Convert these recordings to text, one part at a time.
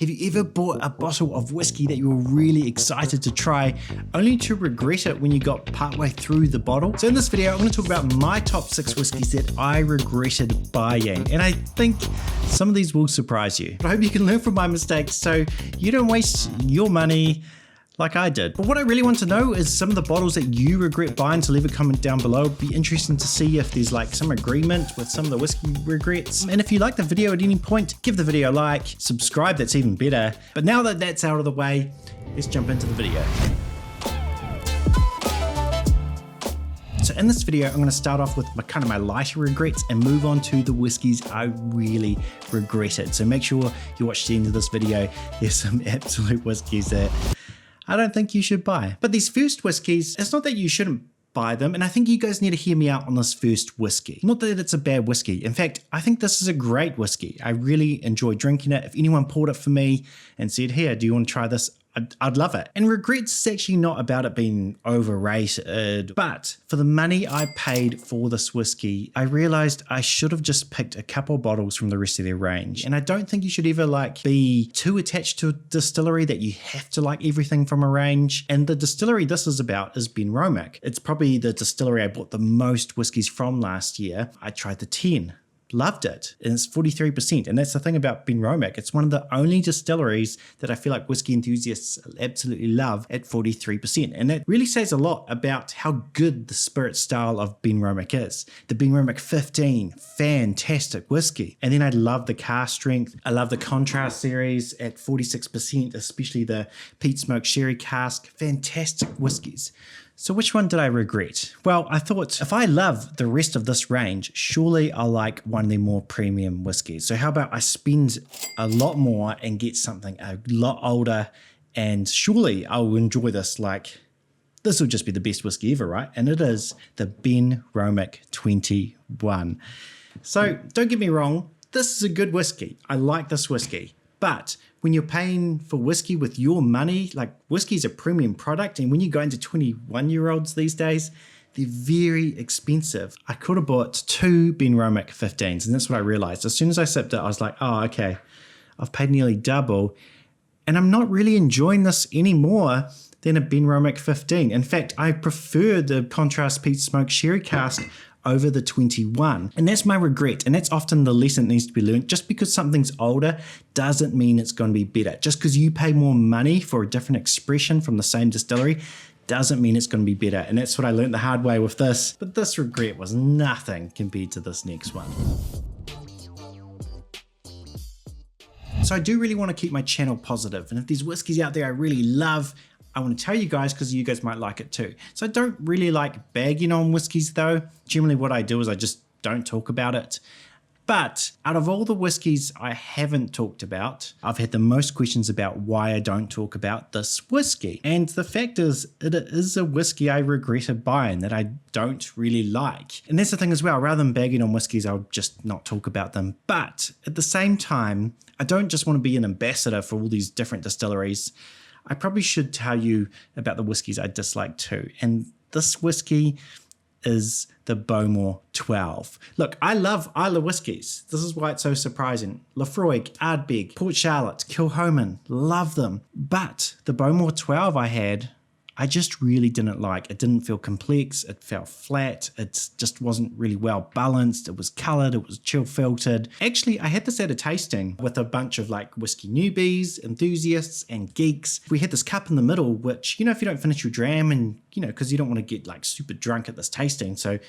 Have you ever bought a bottle of whiskey that you were really excited to try, only to regret it when you got partway through the bottle? So in this video, I'm going to talk about my top 6 whiskeys that I regretted buying, and I think some of these will surprise you. But I hope you can learn from my mistakes so you don't waste your money like I did. But what I really want to know is some of the bottles that you regret buying, so leave a comment down below. It'd be interesting to see if there's like some agreement with some of the whiskey regrets. And if you like the video at any point, give the video a like, subscribe, that's even better. But now that that's out of the way, let's jump into the video. So in this video, I'm going to start off with my lighter regrets and move on to the whiskies I really regretted. So make sure you watch the end of this video. There's some absolute whiskies that I don't think you should buy. But these first whiskies, it's not that you shouldn't buy them, and I think you guys need to hear me out on this first whiskey. Not that it's a bad whiskey. In fact, I think this is a great whiskey. I really enjoy drinking it. If anyone poured it for me and said, here, do you want to try this? I'd love it. And regrets is actually not about it being overrated, but for the money I paid for this whiskey, I realized I should have just picked a couple of bottles from the rest of their range. And I don't think you should ever be too attached to a distillery that you have to like everything from a range. And the distillery this is about is Benromach. It's probably the distillery I bought the most whiskeys from last year. I tried the 10. Loved it, and it's 43%, and that's the thing about Benromach. It's one of the only distilleries that I feel like whiskey enthusiasts absolutely love at 43%, and that really says a lot about how good the spirit style of Benromach is. The Benromach 15, fantastic whiskey, and then I love the cask strength. I love the Contrast series at 46%, especially the peat smoke sherry cask. Fantastic whiskies. So which one did I regret? Well, I thought if I love the rest of this range, surely I'll like one of the more premium whiskies. So how about I spend a lot more and get something a lot older, and surely I'll enjoy this. Like, this will just be the best whiskey ever, right? And it is the Benromach 21. So don't get me wrong, this is a good whiskey. I like this whiskey. But when you're paying for whiskey with your money, like whiskey is a premium product, and when you go into 21-year-olds these days, they're very expensive. I could have bought 2 Benromach 15s, and that's what I realized. As soon as I sipped it, I was like, oh, okay, I've paid nearly double, and I'm not really enjoying this any more than a Benromach 15. In fact, I prefer the Contrast Peat Smoke Sherry cask over the 21. And that's my regret. And that's often the lesson that needs to be learned. Just because something's older doesn't mean it's going to be better. Just because you pay more money for a different expression from the same distillery doesn't mean it's going to be better. And that's what I learned the hard way with this. But this regret was nothing compared to this next one. So I do really want to keep my channel positive. And if there's whiskeys out there I really love, I want to tell you guys because you guys might like it too. So I don't really like bagging on whiskeys though. Generally what I do is I just don't talk about it. But out of all the whiskeys I haven't talked about, I've had the most questions about why I don't talk about this whiskey. And the fact is, it is a whiskey I regretted buying that I don't really like. And that's the thing as well, rather than bagging on whiskeys, I'll just not talk about them. But at the same time, I don't just want to be an ambassador for all these different distilleries. I probably should tell you about the whiskeys I dislike too. And this whiskey is the Bowmore 12. Look, I love Islay whiskies. This is why it's so surprising. Laphroaig, Ardbeg, Port Charlotte, Kilmory, love them. But the Bowmore 12 I had, I just really didn't like. It didn't feel complex. It felt flat. It just wasn't really well balanced. It was colored. It was chill filtered. Actually, I had this at a tasting with a bunch of like whiskey newbies, enthusiasts, and geeks. We had this cup in the middle, which, you know, if you don't finish your dram and, you know, because you don't want to get like super drunk at this tasting. So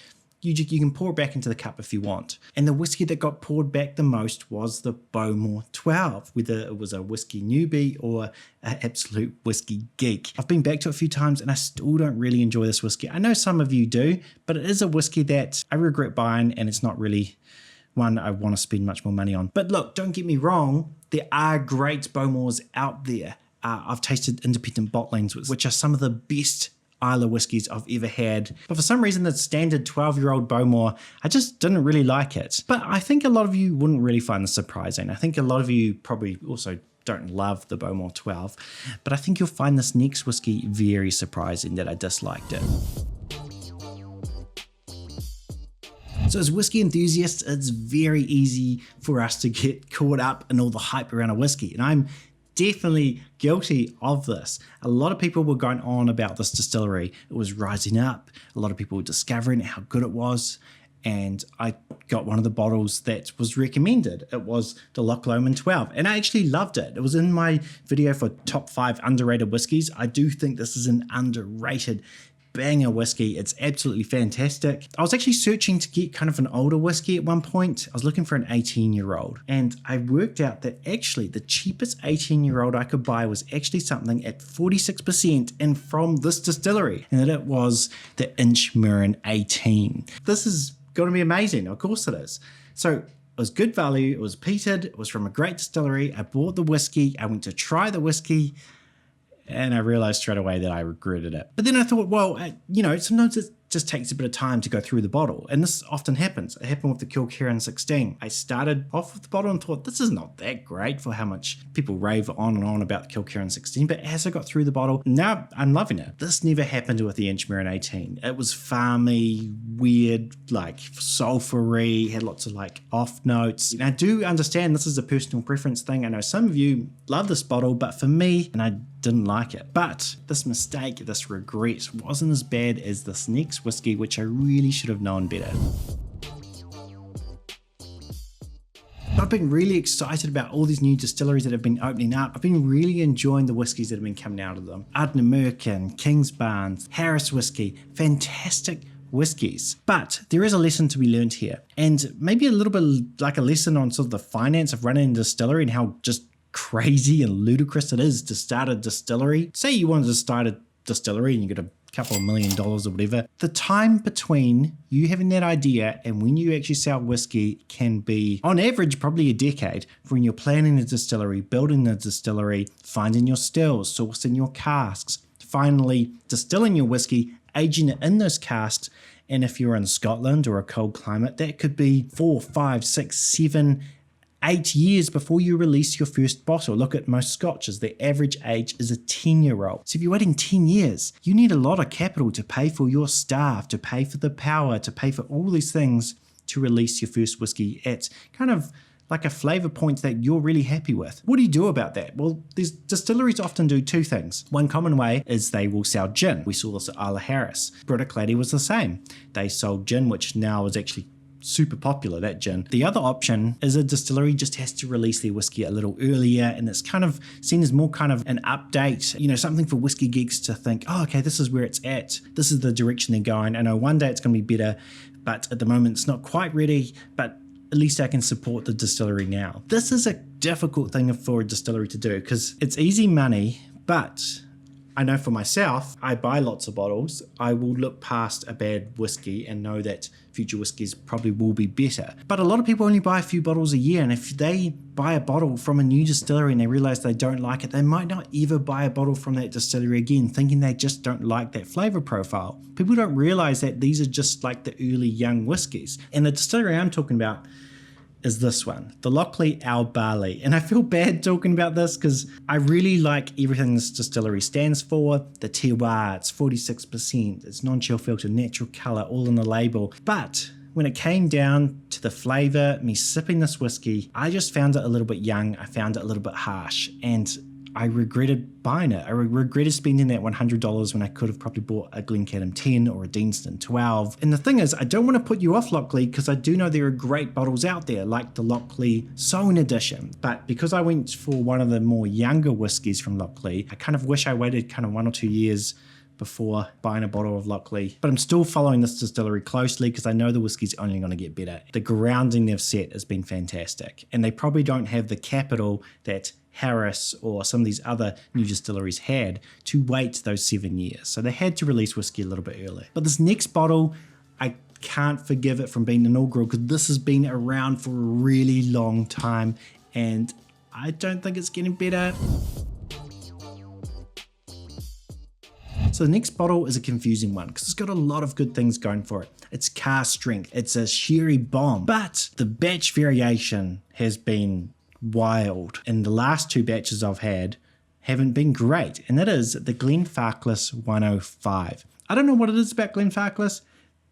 you can pour back into the cup if you want. And the whiskey that got poured back the most was the Bowmore 12, whether it was a whiskey newbie or an absolute whiskey geek. I've been back to it a few times and I still don't really enjoy this whiskey. I know some of you do, but it is a whiskey that I regret buying, and it's not really one I want to spend much more money on. But look, don't get me wrong, there are great Bowmores out there. I've tasted independent bottlings, which are some of the best Islay whiskies I've ever had, but for some reason the standard 12-year-old Bowmore, I just didn't really like it. But I think a lot of you wouldn't really find this surprising. I think a lot of you probably also don't love the Bowmore 12, but I think you'll find this next whiskey very surprising that I disliked it. So as whiskey enthusiasts, it's very easy for us to get caught up in all the hype around a whiskey, and I'm definitely guilty of this. A lot of people were going on about this distillery. It was rising up. A lot of people were discovering how good it was. And I got one of the bottles that was recommended. It was the Loch Lomond 12, and I actually loved it. It was in my video for top 5 underrated whiskies. I do think this is an underrated banger whiskey. It's absolutely fantastic. I was actually searching to get kind of an older whiskey at one point. I was looking for an 18-year-old, and I worked out that actually the cheapest 18-year-old I could buy was actually something at 46% and from this distillery, and that it was the Inchmurrin 18. This is going to be amazing. Of course it is. So it was good value. It was peated. It was from a great distillery. I bought the whiskey. I went to try the whiskey, and I realized straight away that I regretted it. But then I thought, well, sometimes it just takes a bit of time to go through the bottle. And this often happens. It happened with the Kilmory 16. I started off with the bottle and thought, this is not that great for how much people rave on and on about the Kilmory 16. But as I got through the bottle, now I'm loving it. This never happened with the Inchmurrin 18. It was farmy, weird, like sulfury, had lots of like off notes. And I do understand this is a personal preference thing. I know some of you love this bottle, but for me, and I didn't like it. But this mistake, this regret wasn't as bad as this next whiskey, which I really should have known better. I've been really excited about all these new distilleries that have been opening up. I've been really enjoying the whiskies that have been coming out of them. Ardnamurchan, Kingsbarns, Harris Whiskey, fantastic whiskies. But there is a lesson to be learned here, and maybe a little bit like a lesson on sort of the finance of running a distillery and how just crazy and ludicrous it is to start a distillery. Say you wanted to start a distillery and you got a couple of $1 million or whatever. The time between you having that idea and when you actually sell whiskey can be, on average, probably a decade. For when you're planning a distillery, building a distillery, finding your stills, sourcing your casks, finally distilling your whiskey, aging it in those casks. And if you're in Scotland or a cold climate, that could be 4, 5, 6, 7, 8 years before you release your first bottle. Look at most scotches, the average age is a 10-year-old. So if you're waiting 10 years, you need a lot of capital to pay for your staff, to pay for the power, to pay for all these things to release your first whiskey at kind of like a flavor point that you're really happy with. What do you do about that? Well, these distilleries often do two things. One common way is they will sell gin. We saw this at Isla Harris. British was the same. They sold gin, which now is actually super popular, that gin. The other option is a distillery just has to release their whiskey a little earlier, and it's kind of seen as more kind of an update, something for whiskey geeks to think, oh, okay, this is where it's at. This is the direction they're going. I know one day it's going to be better, but at the moment it's not quite ready, but at least I can support the distillery now. This is a difficult thing for a distillery to do because it's easy money, but I know for myself, I buy lots of bottles. I will look past a bad whiskey and know that future whiskies probably will be better. But a lot of people only buy a few bottles a year, and if they buy a bottle from a new distillery and they realize they don't like it, they might not ever buy a bottle from that distillery again, thinking they just don't like that flavor profile. People don't realize that these are just like the early young whiskies. And the distillery I'm talking about is this one, the Lochley Aberlour. And I feel bad talking about this because I really like everything this distillery stands for. The terroir, it's 46%, it's non-chill filter, natural colour, all in the label. But when it came down to the flavour, me sipping this whiskey, I just found it a little bit young, I found it a little bit harsh, and I regretted buying it. I regretted spending that $100 when I could have probably bought a Glencairn 10 or a Deanston 12. And the thing is, I don't want to put you off Lochley because I do know there are great bottles out there like the Lochley Sown Edition. But because I went for one of the more younger whiskies from Lochley, I kind of wish I waited kind of 1 or 2 years before buying a bottle of Lochley. But I'm still following this distillery closely because I know the whiskey's only going to get better. The grounding they've set has been fantastic. And they probably don't have the capital that Harris or some of these other new distilleries had to wait those 7 years. So they had to release whiskey a little bit earlier. But this next bottle, I can't forgive it from being inaugural because this has been around for a really long time and I don't think it's getting better. So the next bottle is a confusing one because it's got a lot of good things going for it. It's cask strength, it's a sherry bomb, but the batch variation has been wild. And the last 2 batches I've had haven't been great. And that is the Glenfarclas 105. I don't know what it is about Glenfarclas.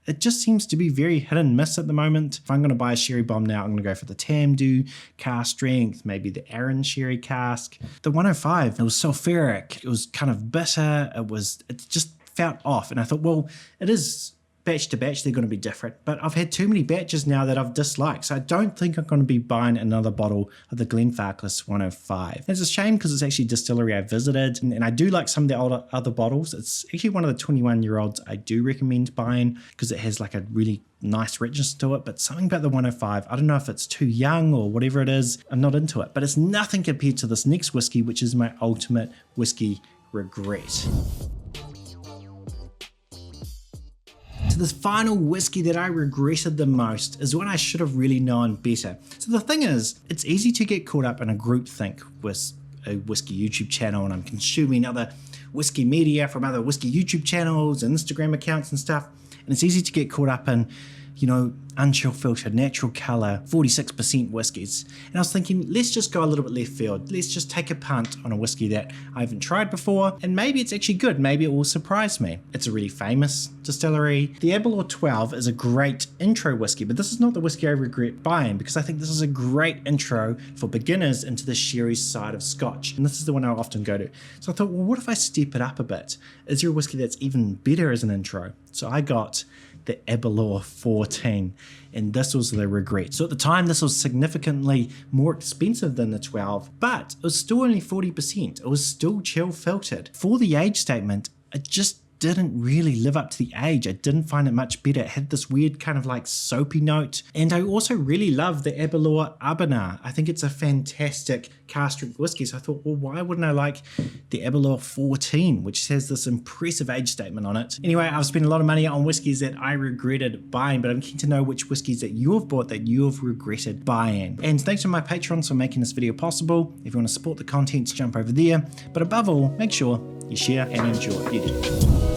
it just seems to be very hit and miss at the moment. If I'm going to buy a sherry bomb now, I'm going to go for the Tamdu cask strength, maybe the Arran sherry cask. The 105, it was sulfuric, it was kind of bitter, it just felt off. And I thought, well, it is batch to batch, they're going to be different, but I've had too many batches now that I've disliked, so I don't think I'm going to be buying another bottle of the Glenfarclas 105. It's a shame because it's actually a distillery I visited, and I do like some of the other bottles. It's actually one of the 21-year-olds I do recommend buying because it has like a really nice richness to it, but something about the 105, I don't know if it's too young or whatever it is, I'm not into it, but it's nothing compared to this next whiskey, which is my ultimate whiskey regret. So this final whiskey that I regretted the most is one I should have really known better. So the thing is, it's easy to get caught up in a groupthink with a whiskey YouTube channel, and I'm consuming other whiskey media from other whiskey YouTube channels and Instagram accounts and stuff. And it's easy to get caught up in, you know, unchill filtered, natural color, 46% whiskies. And I was thinking, let's just go a little bit left field. Let's just take a punt on a whiskey that I haven't tried before, and maybe it's actually good. Maybe it will surprise me. It's a really famous distillery. The Aberlour 12 is a great intro whiskey, but this is not the whiskey I regret buying because I think this is a great intro for beginners into the sherry side of Scotch. And this is the one I often go to. So I thought, well, what if I step it up a bit? Is there a whiskey that's even better as an intro? So I got the Aberlour 14, and this was the regret. So at the time, this was significantly more expensive than the 12, but it was still only 40%. It was still chill filtered. For the age statement, it just didn't really live up to the age. I didn't find it much better. It had this weird kind of like soapy note. And I also really love the Aberlour Aberlour. I think it's a fantastic cask strength whiskey. So I thought, well, why wouldn't I like the Aberlour 14, which has this impressive age statement on it? Anyway, I've spent a lot of money on whiskies that I regretted buying, but I'm keen to know which whiskies that you've bought that you've regretted buying. And thanks to my patrons for making this video possible. If you want to support the content, jump over there. But above all, make sure you share and enjoy.